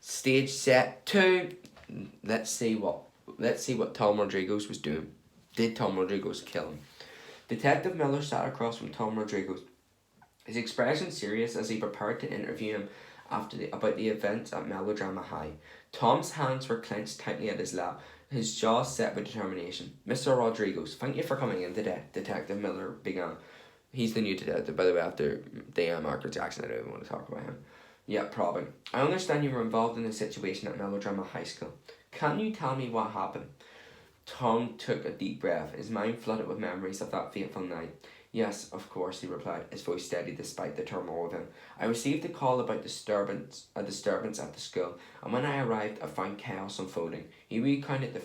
Stage set 2. Let's see what Tom Rodrigoz was doing. Did Tom Rodrigoz kill him? Detective Miller sat across from Tom Rodrigoz, his expression serious as he prepared to interview him about the events at Melodrama High. Tom's hands were clenched tightly at his lap, his jaw set with determination. "Mr. Rodrigoz, thank you for coming in today," Detective Miller began. He's the new detective, by the way, after the Michael Jackson. I don't even want to talk about him. Yeah, probably. "I understand you were involved in a situation at Melodrama High School. Can you tell me what happened?" Tom took a deep breath, his mind flooded with memories of that fateful night. "Yes, of course," he replied, his voice steady despite the turmoil within. "I received a call about a disturbance at the school, and when I arrived, I found chaos unfolding." He recounted the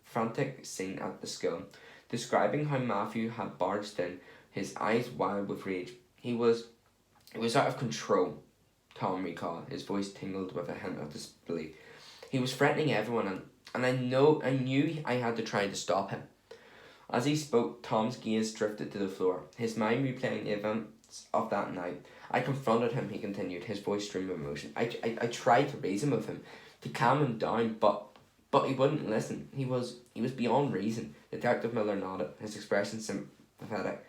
frantic scene at the school, describing how Matthew had barged in, his eyes wild with rage. It was out of control," Tom recalled, his voice tingled with a hint of disbelief. "He was threatening everyone, and I knew I had to try to stop him." As he spoke, Tom's gaze drifted to the floor, his mind replaying the events of that night. "I confronted him," he continued, his voice streamed with emotion. I tried to reason with him, to calm him down, but he wouldn't listen. He was beyond reason." Detective Miller nodded, his expression sympathetic.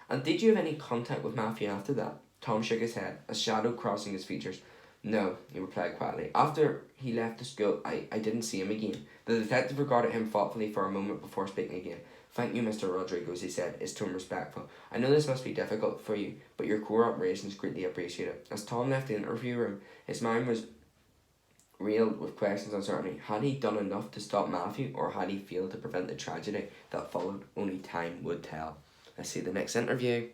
"And did you have any contact with Matthew after that?" Tom shook his head, a shadow crossing his features. "No," he replied quietly. "After he left the school, I didn't see him again." The detective regarded him thoughtfully for a moment before speaking again. "Thank you, Mr. Rodrigoz," he said, his tone respectful. "I know this must be difficult for you, but your cooperation is greatly appreciated." As Tom left the interview room, his mind was reeled with questions and uncertainty. Had he done enough to stop Matthew, or had he failed to prevent the tragedy that followed? Only time would tell. Let's see the next interview.